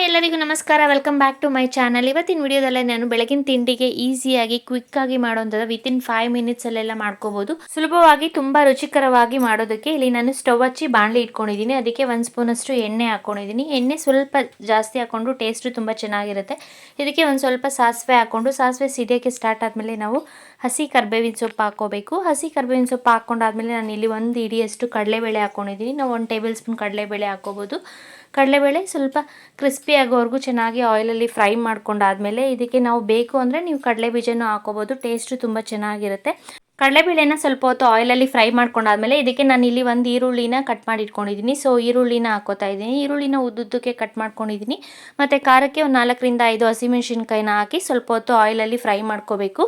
ಎಲ್ಲರಿಗೂ ನಮಸ್ಕಾರ. Welcome back to my channel. ಇವತ್ತಿನ ವಿಡಿಯೋದಲ್ಲೇ ನಾನು ಬೆಳಗಿನ ತಿಂಡಿಗೆ ಈಸಿಯಾಗಿ ಕ್ವಿಕ್ ಆಗಿ ಮಾಡೋಂಥದ್ದು ವಿತಿನ್ 5 ಮಿನಿಟ್ಸ್ ಅಲ್ಲೆಲ್ಲ ಮಾಡ್ಕೋಬಹುದು. ಸುಲಭವಾಗಿ ತುಂಬಾ ರುಚಿಕರವಾಗಿ ಮಾಡೋದಕ್ಕೆ ಇಲ್ಲಿ ನಾನು ಸ್ಟವ್ ಹಚ್ಚಿ ಬಾಣಲಿ ಇಟ್ಕೊಂಡಿದ್ದೀನಿ. ಅದಕ್ಕೆ 1 ಸ್ಪೂನ್ ಅಷ್ಟು ಎಣ್ಣೆ ಹಾಕೊಂಡಿದ್ದೀನಿ. ಎಣ್ಣೆ ಸ್ವಲ್ಪ ಜಾಸ್ತಿ ಹಾಕೊಂಡು ಟೇಸ್ಟ್ ತುಂಬಾ ಚೆನ್ನಾಗಿರುತ್ತೆ. ಇದಕ್ಕೆ ಒಂದು ಸ್ವಲ್ಪ ಸಾಸಿವೆ ಹಾಕೊಂಡು ಸಾಸಿವೆ ಸಿಡಿಯೋಕ್ಕೆ ಸ್ಟಾರ್ಟ್ ಆದಮೇಲೆ ನಾವು ಹಸಿ ಕರಿಬೇವಿನ ಸೊಪ್ಪು ಹಾಕೋಬೇಕು. ಹಸಿ ಕರಿಬೇವಿನ ಸೊಪ್ಪು ಹಾಕೊಂಡಾದ್ಮೇಲೆ ನಾನು ಇಲ್ಲಿ 1 ಹಿಡಿಯಷ್ಟು ಕಡಲೆಬೇಳೆ ಹಾಕೊಂಡಿದ್ದೀನಿ. ನಾವು 1 ಟೇಬಲ್ ಸ್ಪೂನ್ ಕಡಲೆಬೇಳೆ ಹಾಕೋಬಹುದು. ಕಡಲೆಬೇಳೆ ಸ್ವಲ್ಪ ಕ್ರಿಸ್ಪಿ ಆಗೋವರೆಗೂ ಚೆನ್ನಾಗಿ ಆಯಿಲಲ್ಲಿ ಫ್ರೈ ಮಾಡ್ಕೊಂಡಾದ್ಮೇಲೆ ಇದಕ್ಕೆ ನಾವು ಬೇಕು ಅಂದರೆ ನೀವು ಕಡಲೆ ಬೀಜನೂ ಹಾಕೋಬೋದು. ಟೇಸ್ಟು ತುಂಬ ಚೆನ್ನಾಗಿರುತ್ತೆ. ಕಡಲೆಬೇಳೆನ ಸ್ವಲ್ಪ ಹೊತ್ತು ಆಯಿಲಲ್ಲಿ ಫ್ರೈ ಮಾಡ್ಕೊಂಡಾದ್ಮೇಲೆ ಇದಕ್ಕೆ ನಾನು ಇಲ್ಲಿ 1 ಈರುಳ್ಳಿನ ಕಟ್ ಮಾಡಿ ಇಟ್ಕೊಂಡಿದ್ದೀನಿ. ಸೊ ಈರುಳ್ಳಿನ ಹಾಕೋತಾ ಇದ್ದೀನಿ. ಈರುಳ್ಳಿನ ಉದ್ದುದ್ದಕ್ಕೆ ಕಟ್ ಮಾಡ್ಕೊಂಡಿದ್ದೀನಿ. ಮತ್ತು ಖಾರಕ್ಕೆ ಒಂದು 4 ರಿಂದ 5 ಹಸಿಮೆಣಸಿನ್ಕಾಯಿನ ಹಾಕಿ ಸ್ವಲ್ಪ ಹೊತ್ತು ಆಯಿಲಲ್ಲಿ ಫ್ರೈ ಮಾಡ್ಕೋಬೇಕು.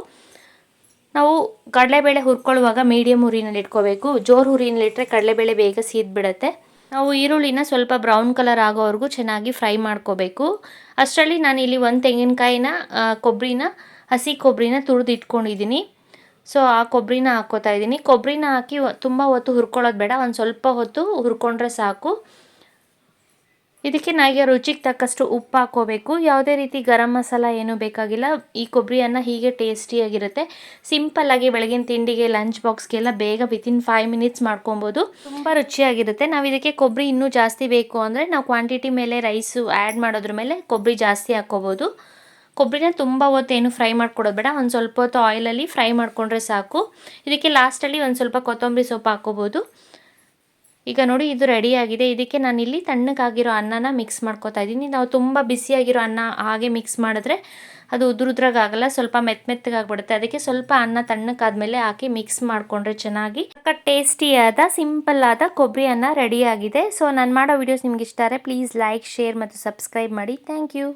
ನಾವು ಕಡಲೆಬೇಳೆ ಹುರ್ಕೊಳ್ಳುವಾಗ ಮೀಡಿಯಮ್ ಹುರಿನಲ್ಲಿ ಇಟ್ಕೋಬೇಕು. ಜೋರು ಹುರಿನಲ್ಲಿಟ್ಟರೆ ಕಡಲೆಬೇಳೆ ಬೇಗ ಸೀದ್ಬಿಡುತ್ತೆ. ನಾವು ಈರುಳ್ಳಿನ ಸ್ವಲ್ಪ ಬ್ರೌನ್ ಕಲರ್ ಆಗೋವರೆಗೂ ಚೆನ್ನಾಗಿ ಫ್ರೈ ಮಾಡ್ಕೋಬೇಕು. ಅಷ್ಟರಲ್ಲಿ ನಾನು ಇಲ್ಲಿ 1 ತೆಂಗಿನಕಾಯಿನ ಹಸಿ ಕೊಬ್ಬರಿನ ತುರಿದು ಇಟ್ಕೊಂಡಿದ್ದೀನಿ. ಸೊ ಆ ಕೊಬ್ಬರಿನ ಹಾಕ್ಕೋತಾ ಇದ್ದೀನಿ. ಕೊಬ್ಬರಿನ ಹಾಕಿ ತುಂಬ ಹೊತ್ತು ಹುರ್ಕೊಳ್ಳೋದು ಬೇಡ, ಒಂದು ಸ್ವಲ್ಪ ಹೊತ್ತು ಹುರ್ಕೊಂಡ್ರೆ ಸಾಕು. ಇದಕ್ಕೆ ನನಗೆ ರುಚಿಗೆ ತಕ್ಕಷ್ಟು ಉಪ್ಪು ಹಾಕೋಬೇಕು. ಯಾವುದೇ ರೀತಿ ಗರಂ ಮಸಾಲ ಏನೂ ಬೇಕಾಗಿಲ್ಲ. ಈ ಕೊಬ್ಬರಿ ಅನ್ನ ಹೀಗೆ ಟೇಸ್ಟಿಯಾಗಿರುತ್ತೆ. ಸಿಂಪಲ್ಲಾಗಿ ಬೆಳಗಿನ ತಿಂಡಿಗೆ ಲಂಚ್ ಬಾಕ್ಸ್ಗೆಲ್ಲ ಬೇಗ ವಿತಿನ್ 5 ಮಿನಿಟ್ಸ್ ಮಾಡ್ಕೊಬೋದು. ತುಂಬ ರುಚಿಯಾಗಿರುತ್ತೆ. ನಾವು ಇದಕ್ಕೆ ಕೊಬ್ಬರಿ ಇನ್ನೂ ಜಾಸ್ತಿ ಬೇಕು ಅಂದರೆ ನಾವು ಕ್ವಾಂಟಿಟಿ ಮೇಲೆ ರೈಸು ಆ್ಯಡ್ ಮಾಡೋದ್ರ ಮೇಲೆ ಕೊಬ್ಬರಿ ಜಾಸ್ತಿ ಹಾಕ್ಕೋಬೋದು. ಕೊಬ್ಬರಿನ ತುಂಬ ಹೊತ್ತು ಏನು ಫ್ರೈ ಮಾಡ್ಕೊಡೋದು ಬೇಡ, ಒಂದು ಸ್ವಲ್ಪ ಹೊತ್ತು ಆಯಿಲಲ್ಲಿ ಫ್ರೈ ಮಾಡಿಕೊಂಡ್ರೆ ಸಾಕು. ಇದಕ್ಕೆ ಲಾಸ್ಟಲ್ಲಿ ಒಂದು ಸ್ವಲ್ಪ ಕೊತ್ತಂಬರಿ ಸೊಪ್ಪು ಹಾಕ್ಕೋಬೋದು. ಈಗ ನೋಡಿ ಇದು ರೆಡಿಯಾಗಿದೆ. ಇದಕ್ಕೆ ನಾನಿಲ್ಲಿ ತಣ್ಣಗಾಗಿರೋ ಅನ್ನನ ಮಿಕ್ಸ್ ಮಾಡ್ಕೊತಾ ಇದ್ದೀನಿ. ನಾವು ತುಂಬ ಬಿಸಿಯಾಗಿರೋ ಅನ್ನ ಹಾಗೆ ಮಿಕ್ಸ್ ಮಾಡಿದ್ರೆ ಅದು ಉದ್ರುದ್ರಾಗಲ್ಲ, ಸ್ವಲ್ಪ ಮೆತ್ತಗಾಗ್ಬಿಡುತ್ತೆ. ಅದಕ್ಕೆ ಸ್ವಲ್ಪ ಅನ್ನ ತಣ್ಣಕ್ಕಾದ್ಮೇಲೆ ಹಾಕಿ ಮಿಕ್ಸ್ ಮಾಡಿಕೊಂಡ್ರೆ ಚೆನ್ನಾಗಿ ಟೇಸ್ಟಿಯಾದ ಸಿಂಪಲ್ ಆದ ಕೊಬ್ಬರಿ ಅನ್ನ ರೆಡಿಯಾಗಿದೆ. ಸೊ ನಾನು ಮಾಡೋ ವಿಡಿಯೋಸ್ ನಿಮ್ಗೆ ಇಷ್ಟ ಆದರೆ ಪ್ಲೀಸ್ ಲೈಕ್, ಶೇರ್ ಮತ್ತು ಸಬ್ಸ್ಕ್ರೈಬ್ ಮಾಡಿ. Thank you.